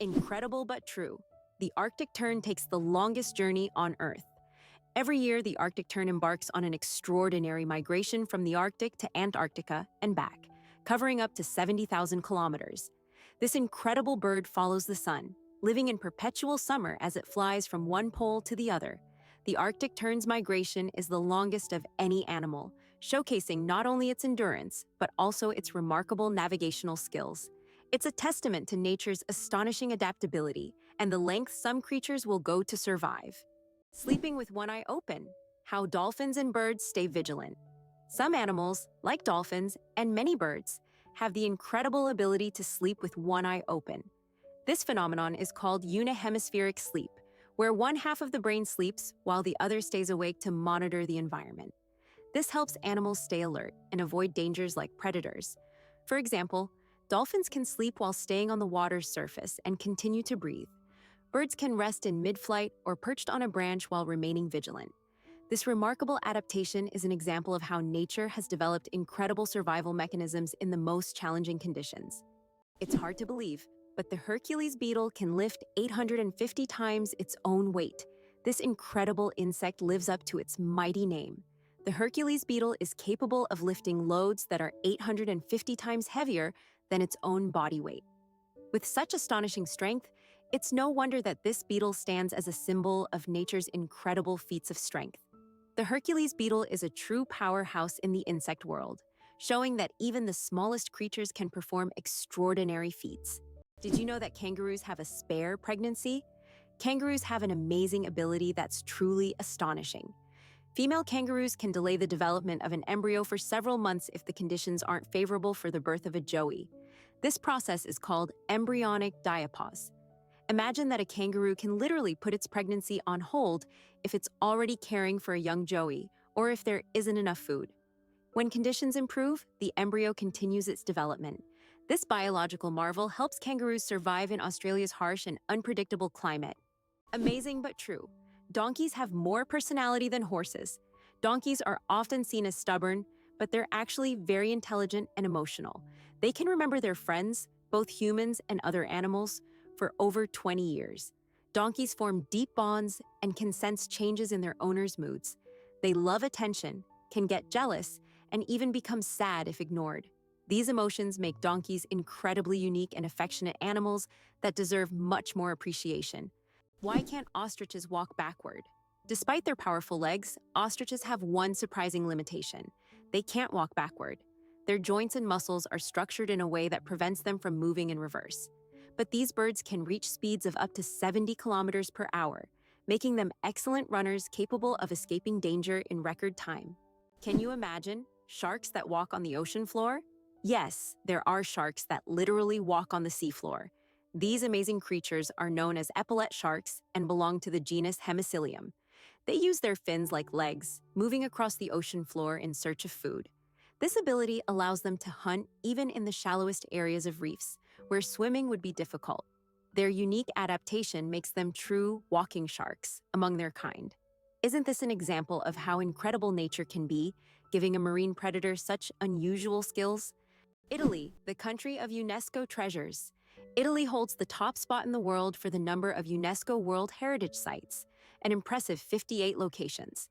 Incredible but true. The Arctic tern takes the longest journey on Earth. Every year, the Arctic tern embarks on an extraordinary migration from the Arctic to Antarctica and back, covering up to 70,000 kilometers. This incredible bird follows the sun, living in perpetual summer as it flies from one pole to the other. The Arctic tern's migration is the longest of any animal, showcasing not only its endurance, but also its remarkable navigational skills. It's a testament to nature's astonishing adaptability and the length some creatures will go to survive. Sleeping with one eye open. How dolphins and birds stay vigilant. Some animals, like dolphins and many birds, have the incredible ability to sleep with one eye open. This phenomenon is called unihemispheric sleep, where one half of the brain sleeps while the other stays awake to monitor the environment. This helps animals stay alert and avoid dangers like predators. For example, dolphins can sleep while staying on the water's surface and continue to breathe. Birds can rest in mid-flight or perched on a branch while remaining vigilant. This remarkable adaptation is an example of how nature has developed incredible survival mechanisms in the most challenging conditions. It's hard to believe, but the Hercules beetle can lift 850 times its own weight. This incredible insect lives up to its mighty name. The Hercules beetle is capable of lifting loads that are 850 times heavier than its own body weight. With such astonishing strength, it's no wonder that this beetle stands as a symbol of nature's incredible feats of strength. The Hercules beetle is a true powerhouse in the insect world, showing that even the smallest creatures can perform extraordinary feats. Did you know that kangaroos have a spare pregnancy? Kangaroos have an amazing ability that's truly astonishing. Female kangaroos can delay the development of an embryo for several months if the conditions aren't favorable for the birth of a joey. This process is called embryonic diapause. Imagine that a kangaroo can literally put its pregnancy on hold if it's already caring for a young joey or if there isn't enough food. When conditions improve, the embryo continues its development. This biological marvel helps kangaroos survive in Australia's harsh and unpredictable climate. Amazing but true. Donkeys have more personality than horses. Donkeys are often seen as stubborn, but they're actually very intelligent and emotional. They can remember their friends, both humans and other animals, for over 20 years. Donkeys form deep bonds and can sense changes in their owners' moods. They love attention, can get jealous, and even become sad if ignored. These emotions make donkeys incredibly unique and affectionate animals that deserve much more appreciation. Why can't ostriches walk backward? Despite their powerful legs, ostriches have one surprising limitation. They can't walk backward. Their joints and muscles are structured in a way that prevents them from moving in reverse. But these birds can reach speeds of up to 70 kilometers per hour, making them excellent runners capable of escaping danger in record time. Can you imagine sharks that walk on the ocean floor? Yes, there are sharks that literally walk on the seafloor. These amazing creatures are known as epaulette sharks and belong to the genus Hemicillium. They use their fins like legs, moving across the ocean floor in search of food. This ability allows them to hunt even in the shallowest areas of reefs, where swimming would be difficult. Their unique adaptation makes them true walking sharks among their kind. Isn't this an example of how incredible nature can be, giving a marine predator such unusual skills? Italy, the country of UNESCO treasures. Italy holds the top spot in the world for the number of UNESCO World Heritage Sites, an impressive 58 locations.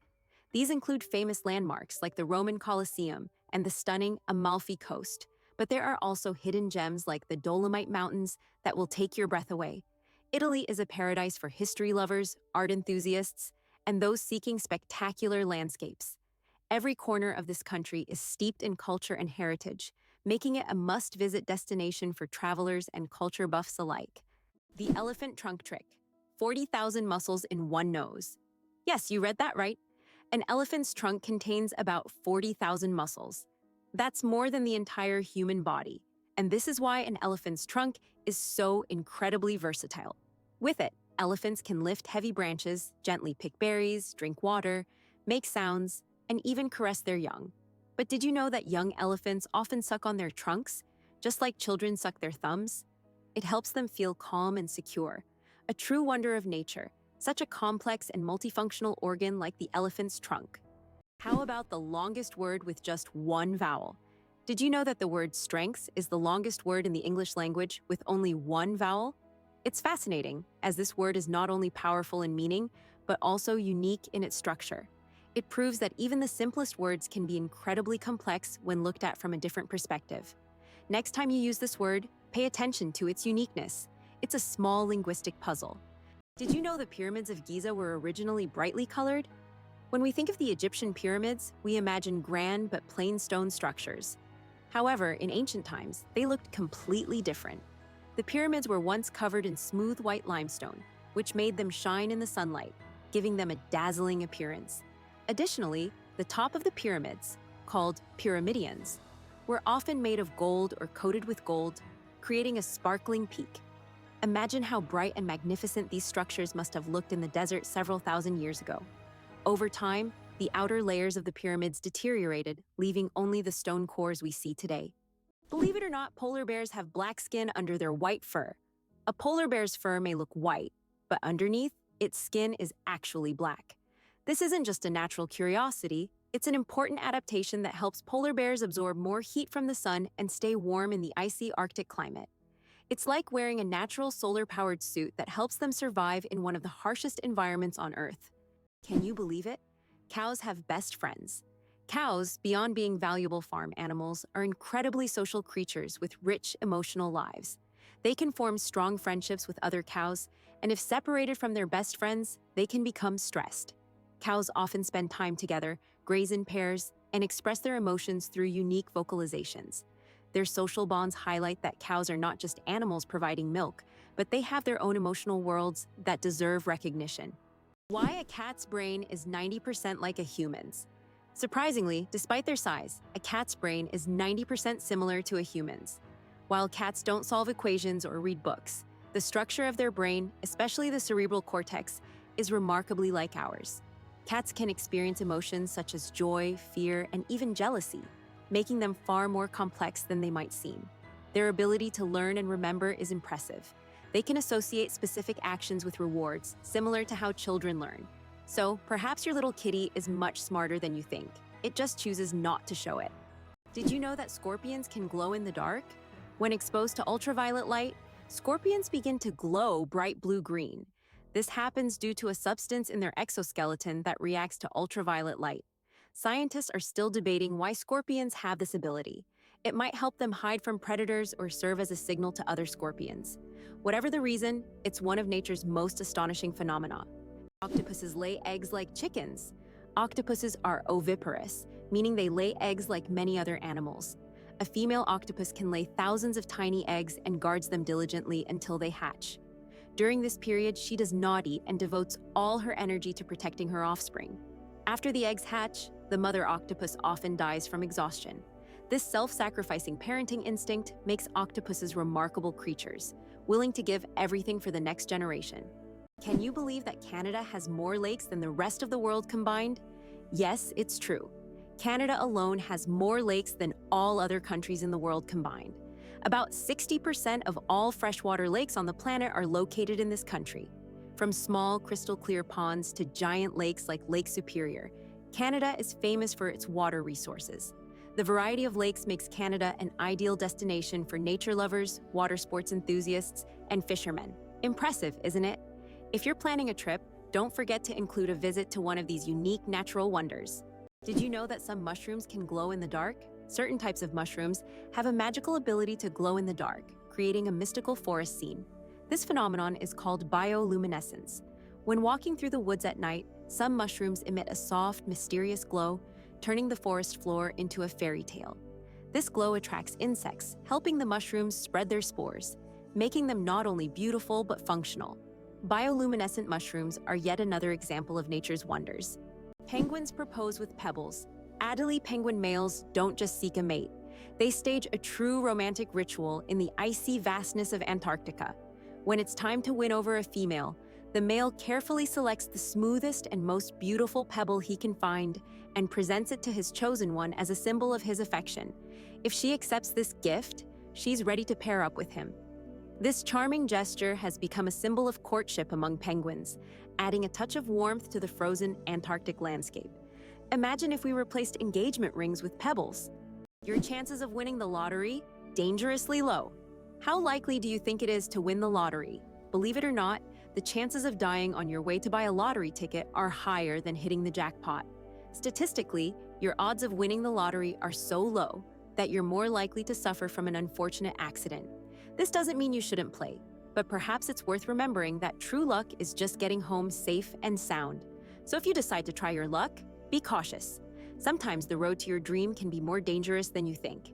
These include famous landmarks like the Roman Colosseum and the stunning Amalfi Coast, but there are also hidden gems like the Dolomite Mountains that will take your breath away. Italy is a paradise for history lovers, art enthusiasts, and those seeking spectacular landscapes. Every corner of this country is steeped in culture and heritage, making it a must-visit destination for travelers and culture buffs alike. The elephant trunk trick. 40,000 muscles in one nose. Yes, you read that right. An elephant's trunk contains about 40,000 muscles. That's more than the entire human body, and this is why an elephant's trunk is so incredibly versatile. With it, elephants can lift heavy branches, gently pick berries, drink water, make sounds, and even caress their young. But did you know that young elephants often suck on their trunks, just like children suck their thumbs? It helps them feel calm and secure, a true wonder of nature, such a complex and multifunctional organ like the elephant's trunk. How about the longest word with just one vowel? Did you know that the word strengths is the longest word in the English language with only one vowel? It's fascinating, as this word is not only powerful in meaning, but also unique in its structure. It proves that even the simplest words can be incredibly complex when looked at from a different perspective. Next time you use this word, pay attention to its uniqueness. It's a small linguistic puzzle. Did you know the pyramids of Giza were originally brightly colored? When we think of the Egyptian pyramids, we imagine grand but plain stone structures. However, in ancient times, they looked completely different. The pyramids were once covered in smooth white limestone, which made them shine in the sunlight, giving them a dazzling appearance. Additionally, the top of the pyramids, called pyramidions, were often made of gold or coated with gold, creating a sparkling peak. Imagine how bright and magnificent these structures must have looked in the desert several thousand years ago. Over time, the outer layers of the pyramids deteriorated, leaving only the stone cores we see today. Believe it or not, polar bears have black skin under their white fur. A polar bear's fur may look white, but underneath, its skin is actually black. This isn't just a natural curiosity, it's an important adaptation that helps polar bears absorb more heat from the sun and stay warm in the icy Arctic climate. It's like wearing a natural solar-powered suit that helps them survive in one of the harshest environments on Earth. Can you believe it? Cows have best friends. Cows, beyond being valuable farm animals, are incredibly social creatures with rich emotional lives. They can form strong friendships with other cows, and if separated from their best friends, they can become stressed. Cows often spend time together, graze in pairs, and express their emotions through unique vocalizations. Their social bonds highlight that cows are not just animals providing milk, but they have their own emotional worlds that deserve recognition. Why a cat's brain is 90% like a human's. Surprisingly, despite their size, a cat's brain is 90% similar to a human's. While cats don't solve equations or read books, the structure of their brain, especially the cerebral cortex, is remarkably like ours. Cats can experience emotions such as joy, fear, and even jealousy, making them far more complex than they might seem. Their ability to learn and remember is impressive. They can associate specific actions with rewards, similar to how children learn. So, perhaps your little kitty is much smarter than you think. It just chooses not to show it. Did you know that scorpions can glow in the dark? When exposed to ultraviolet light, scorpions begin to glow bright blue-green. This happens due to a substance in their exoskeleton that reacts to ultraviolet light. Scientists are still debating why scorpions have this ability. It might help them hide from predators or serve as a signal to other scorpions. Whatever the reason, it's one of nature's most astonishing phenomena. Octopuses lay eggs like chickens. Octopuses are oviparous, meaning they lay eggs like many other animals. A female octopus can lay thousands of tiny eggs and guards them diligently until they hatch. During this period, she does not eat and devotes all her energy to protecting her offspring. After the eggs hatch, the mother octopus often dies from exhaustion. This self-sacrificing parenting instinct makes octopuses remarkable creatures, willing to give everything for the next generation. Can you believe that Canada has more lakes than the rest of the world combined? Yes, it's true. Canada alone has more lakes than all other countries in the world combined. About 60% of all freshwater lakes on the planet are located in this country. From small, crystal-clear ponds to giant lakes like Lake Superior, Canada is famous for its water resources. The variety of lakes makes Canada an ideal destination for nature lovers, water sports enthusiasts, and fishermen. Impressive, isn't it? If you're planning a trip, don't forget to include a visit to one of these unique natural wonders. Did you know that some mushrooms can glow in the dark? Certain types of mushrooms have a magical ability to glow in the dark, creating a mystical forest scene. This phenomenon is called bioluminescence. When walking through the woods at night, some mushrooms emit a soft, mysterious glow, turning the forest floor into a fairy tale. This glow attracts insects, helping the mushrooms spread their spores, making them not only beautiful but functional. Bioluminescent mushrooms are yet another example of nature's wonders. Penguins propose with pebbles. Adelie penguin males don't just seek a mate. They stage a true romantic ritual in the icy vastness of Antarctica. When it's time to win over a female, the male carefully selects the smoothest and most beautiful pebble he can find and presents it to his chosen one as a symbol of his affection. If she accepts this gift, she's ready to pair up with him. This charming gesture has become a symbol of courtship among penguins, adding a touch of warmth to the frozen Antarctic landscape. Imagine if we replaced engagement rings with pebbles. Your chances of winning the lottery? Dangerously low. How likely do you think it is to win the lottery? Believe it or not, the chances of dying on your way to buy a lottery ticket are higher than hitting the jackpot. Statistically, your odds of winning the lottery are so low that you're more likely to suffer from an unfortunate accident. This doesn't mean you shouldn't play, but perhaps it's worth remembering that true luck is just getting home safe and sound. So if you decide to try your luck, be cautious. Sometimes the road to your dream can be more dangerous than you think.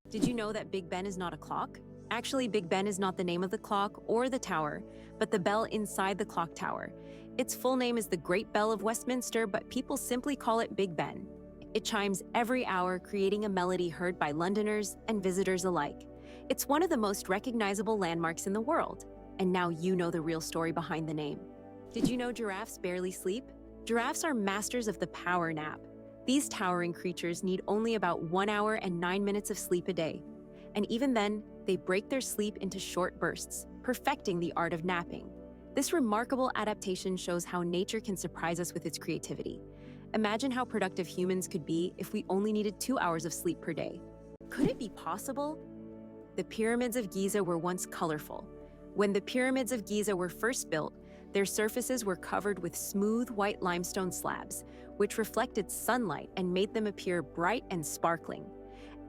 Did you know that Big Ben is not a clock? Actually, Big Ben is not the name of the clock or the tower, but the bell inside the clock tower. Its full name is the Great Bell of Westminster, but people simply call it Big Ben. It chimes every hour, creating a melody heard by Londoners and visitors alike. It's one of the most recognizable landmarks in the world. And now you know the real story behind the name. Did you know giraffes barely sleep? Giraffes are masters of the power nap. These towering creatures need only about 1 hour and 9 minutes of sleep a day. And even then, they break their sleep into short bursts, perfecting the art of napping. This remarkable adaptation shows how nature can surprise us with its creativity. Imagine how productive humans could be if we only needed 2 hours of sleep per day. Could it be possible? The Pyramids of Giza were once colorful. When the Pyramids of Giza were first built, their surfaces were covered with smooth white limestone slabs, which reflected sunlight and made them appear bright and sparkling.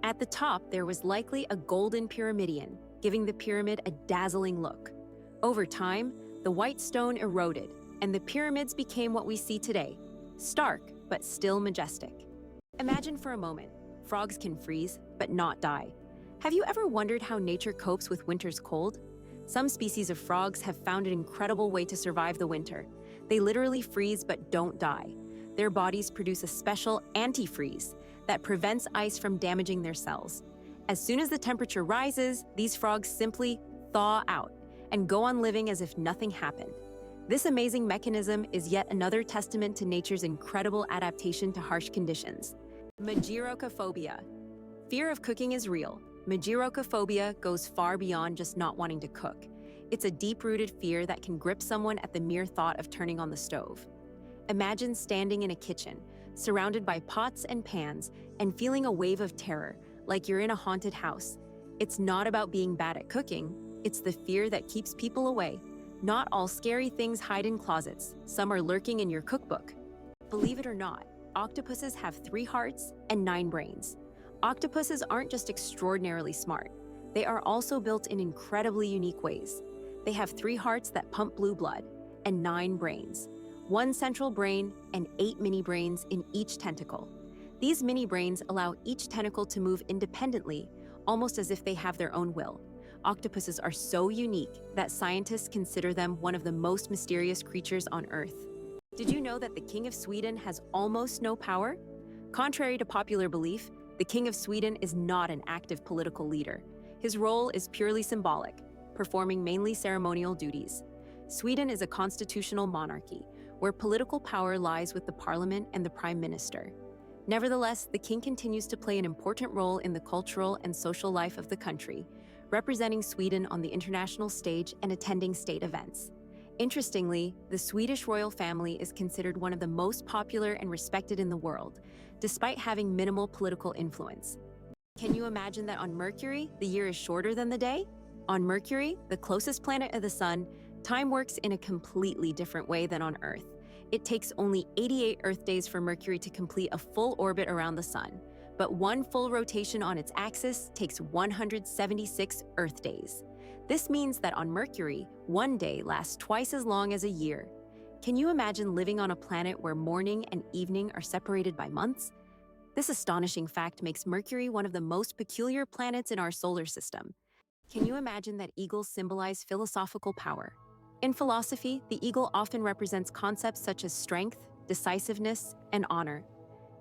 At the top, there was likely a golden pyramidion, giving the pyramid a dazzling look. Over time, the white stone eroded, and the pyramids became what we see today, stark but still majestic. Imagine for a moment, frogs can freeze but not die. Have you ever wondered how nature copes with winter's cold? Some species of frogs have found an incredible way to survive the winter. They literally freeze but don't die. Their bodies produce a special antifreeze that prevents ice from damaging their cells. As soon as the temperature rises, these frogs simply thaw out and go on living as if nothing happened. This amazing mechanism is yet another testament to nature's incredible adaptation to harsh conditions. Mageirocophobia. Fear of cooking is real. Mageirocophobia goes far beyond just not wanting to cook. It's a deep-rooted fear that can grip someone at the mere thought of turning on the stove. Imagine standing in a kitchen, surrounded by pots and pans, and feeling a wave of terror, like you're in a haunted house. It's not about being bad at cooking, it's the fear that keeps people away. Not all scary things hide in closets. Some are lurking in your cookbook. Believe it or not, octopuses have 3 hearts and 9 brains. Octopuses aren't just extraordinarily smart. They are also built in incredibly unique ways. They have 3 hearts that pump blue blood and 9 brains. 1 central brain and 8 mini brains in each tentacle. These mini brains allow each tentacle to move independently, almost as if they have their own will. Octopuses are so unique that scientists consider them one of the most mysterious creatures on Earth. Did you know that the King of Sweden has almost no power? Contrary to popular belief, the King of Sweden is not an active political leader. His role is purely symbolic, performing mainly ceremonial duties. Sweden is a constitutional monarchy, where political power lies with the parliament and the prime minister. Nevertheless, the king continues to play an important role in the cultural and social life of the country, representing Sweden on the international stage and attending state events. Interestingly, the Swedish royal family is considered one of the most popular and respected in the world, despite having minimal political influence. Can you imagine that on Mercury, the year is shorter than the day? On Mercury, the closest planet of the Sun, time works in a completely different way than on Earth. It takes only 88 Earth days for Mercury to complete a full orbit around the Sun, but 1 full rotation on its axis takes 176 Earth days. This means that on Mercury, 1 day lasts twice as long as a year. Can you imagine living on a planet where morning and evening are separated by months? This astonishing fact makes Mercury one of the most peculiar planets in our solar system. Can you imagine that eagles symbolize philosophical power? In philosophy, the eagle often represents concepts such as strength, decisiveness, and honor.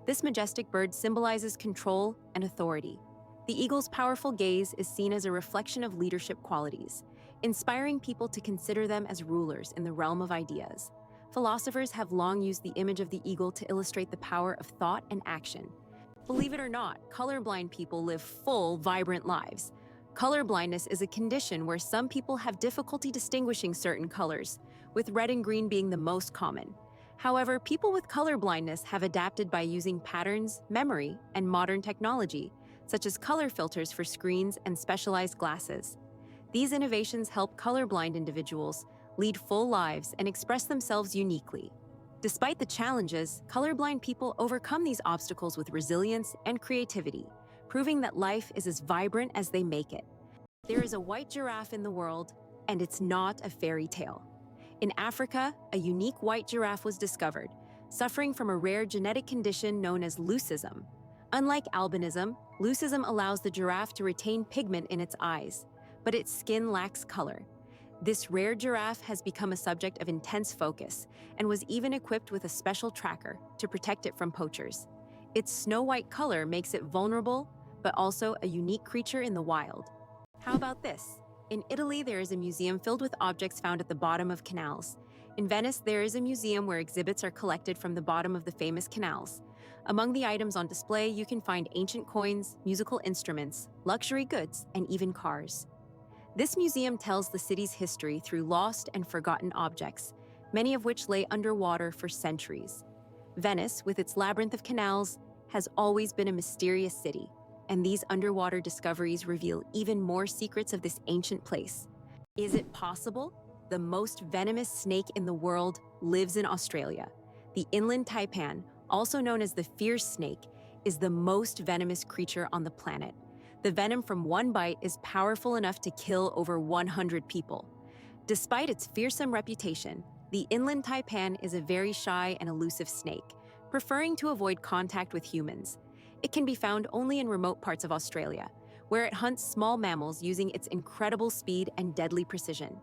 This majestic bird symbolizes control and authority. The eagle's powerful gaze is seen as a reflection of leadership qualities, inspiring people to consider them as rulers in the realm of ideas. Philosophers have long used the image of the eagle to illustrate the power of thought and action. Believe it or not, colorblind people live full, vibrant lives. Colorblindness is a condition where some people have difficulty distinguishing certain colors, with red and green being the most common. However, people with colorblindness have adapted by using patterns, memory, and modern technology, such as color filters for screens and specialized glasses. These innovations help colorblind individuals lead full lives, and express themselves uniquely. Despite the challenges, colorblind people overcome these obstacles with resilience and creativity, proving that life is as vibrant as they make it. There is a white giraffe in the world, and it's not a fairy tale. In Africa, a unique white giraffe was discovered, suffering from a rare genetic condition known as leucism. Unlike albinism, leucism allows the giraffe to retain pigment in its eyes, but its skin lacks color. This rare giraffe has become a subject of intense focus and was even equipped with a special tracker to protect it from poachers. Its snow-white color makes it vulnerable, but also a unique creature in the wild. How about this? In Italy, there is a museum filled with objects found at the bottom of canals. In Venice, there is a museum where exhibits are collected from the bottom of the famous canals. Among the items on display, you can find ancient coins, musical instruments, luxury goods, and even cars. This museum tells the city's history through lost and forgotten objects, many of which lay underwater for centuries. Venice, with its labyrinth of canals, has always been a mysterious city, and these underwater discoveries reveal even more secrets of this ancient place. Is it possible? The most venomous snake in the world lives in Australia. The inland taipan, also known as the fierce snake, is the most venomous creature on the planet. The venom from one bite is powerful enough to kill over 100 people. Despite its fearsome reputation, the inland taipan is a very shy and elusive snake, preferring to avoid contact with humans. It can be found only in remote parts of Australia, where it hunts small mammals using its incredible speed and deadly precision.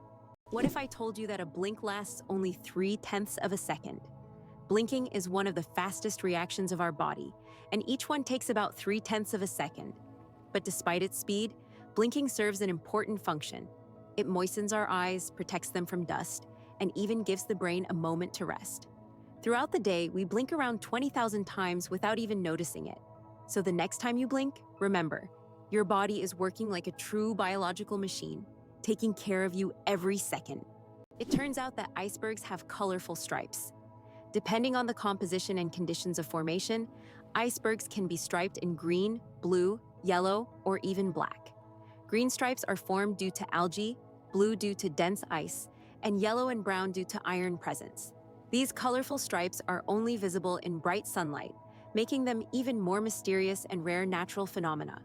What if I told you that a blink lasts only 0.3 of a second? Blinking is one of the fastest reactions of our body, and each one takes about 0.3 of a second. But despite its speed, blinking serves an important function. It moistens our eyes, protects them from dust, and even gives the brain a moment to rest. Throughout the day, we blink around 20,000 times without even noticing it. So the next time you blink, remember, your body is working like a true biological machine, taking care of you every second. It turns out that icebergs have colorful stripes. Depending on the composition and conditions of formation, icebergs can be striped in green, blue, yellow, or even black. Green stripes are formed due to algae, blue due to dense ice, and yellow and brown due to iron presence. These colorful stripes are only visible in bright sunlight, making them even more mysterious and rare natural phenomena.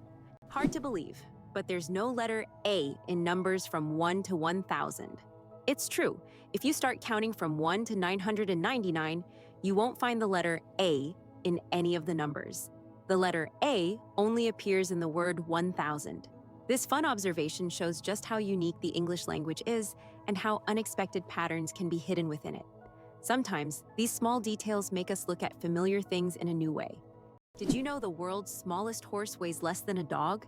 Hard to believe, but there's no letter A in numbers from 1 to 1,000. It's true, if you start counting from 1 to 999, you won't find the letter A in any of the numbers. The letter A only appears in the word 1,000. This fun observation shows just how unique the English language is and how unexpected patterns can be hidden within it. Sometimes, these small details make us look at familiar things in a new way. Did you know the world's smallest horse weighs less than a dog?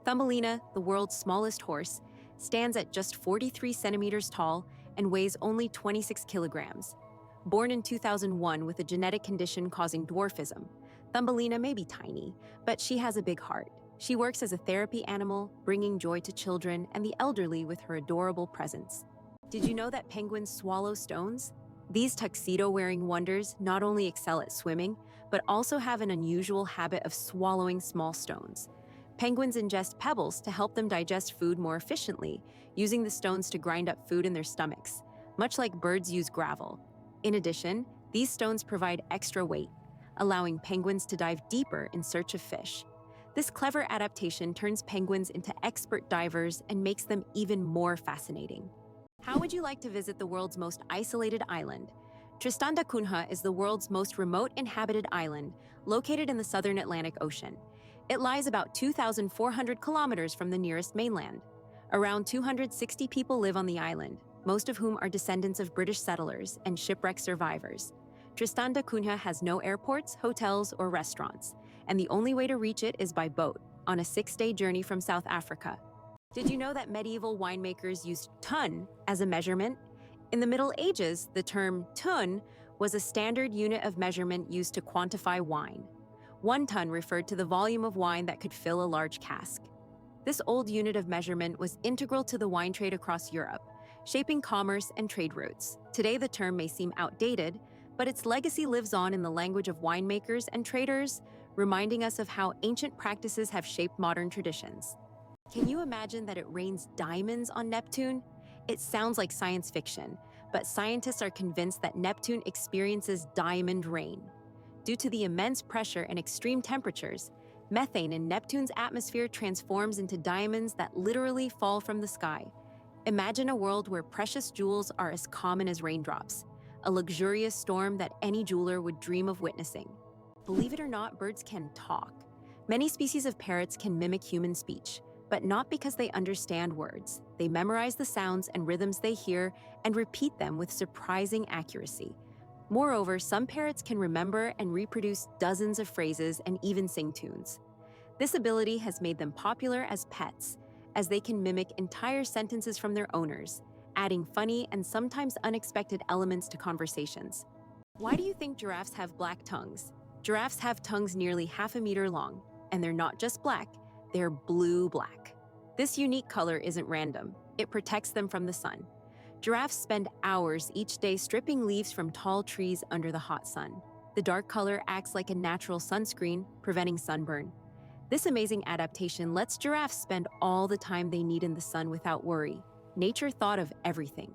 Thumbelina, the world's smallest horse, stands at just 43 centimeters tall and weighs only 26 kilograms. Born in 2001 with a genetic condition causing dwarfism, Thumbelina may be tiny, but she has a big heart. She works as a therapy animal, bringing joy to children and the elderly with her adorable presence. Did you know that penguins swallow stones? These tuxedo-wearing wonders not only excel at swimming, but also have an unusual habit of swallowing small stones. Penguins ingest pebbles to help them digest food more efficiently, using the stones to grind up food in their stomachs, much like birds use gravel. In addition, these stones provide extra weight, allowing penguins to dive deeper in search of fish. This clever adaptation turns penguins into expert divers and makes them even more fascinating. How would you like to visit the world's most isolated island? Tristan da Cunha is the world's most remote inhabited island, located in the southern Atlantic Ocean. It lies about 2,400 kilometers from the nearest mainland. Around 260 people live on the island, most of whom are descendants of British settlers and shipwreck survivors. Tristan da Cunha has no airports, hotels, or restaurants, and the only way to reach it is by boat, on a 6-day journey from South Africa. Did you know that medieval winemakers used ton as a measurement? In the Middle Ages, the term tern was a standard unit of measurement used to quantify wine. 1 ton referred to the volume of wine that could fill a large cask. This old unit of measurement was integral to the wine trade across Europe, shaping commerce and trade routes. Today, the term may seem outdated, but its legacy lives on in the language of winemakers and traders, reminding us of how ancient practices have shaped modern traditions. Can you imagine that it rains diamonds on Neptune? It sounds like science fiction, but scientists are convinced that Neptune experiences diamond rain. Due to the immense pressure and extreme temperatures, methane in Neptune's atmosphere transforms into diamonds that literally fall from the sky. Imagine a world where precious jewels are as common as raindrops, a luxurious storm that any jeweler would dream of witnessing. Believe it or not, birds can talk. Many species of parrots can mimic human speech, but not because they understand words. They memorize the sounds and rhythms they hear and repeat them with surprising accuracy. Moreover, some parrots can remember and reproduce dozens of phrases and even sing tunes. This ability has made them popular as pets, as they can mimic entire sentences from their owners, adding funny and sometimes unexpected elements to conversations. Why do you think giraffes have black tongues? Giraffes have tongues nearly half a meter long, and they're not just black, they're blue-black. This unique color isn't random. It protects them from the sun. Giraffes spend hours each day stripping leaves from tall trees under the hot sun. The dark color acts like a natural sunscreen, preventing sunburn. This amazing adaptation lets giraffes spend all the time they need in the sun without worry. Nature thought of everything.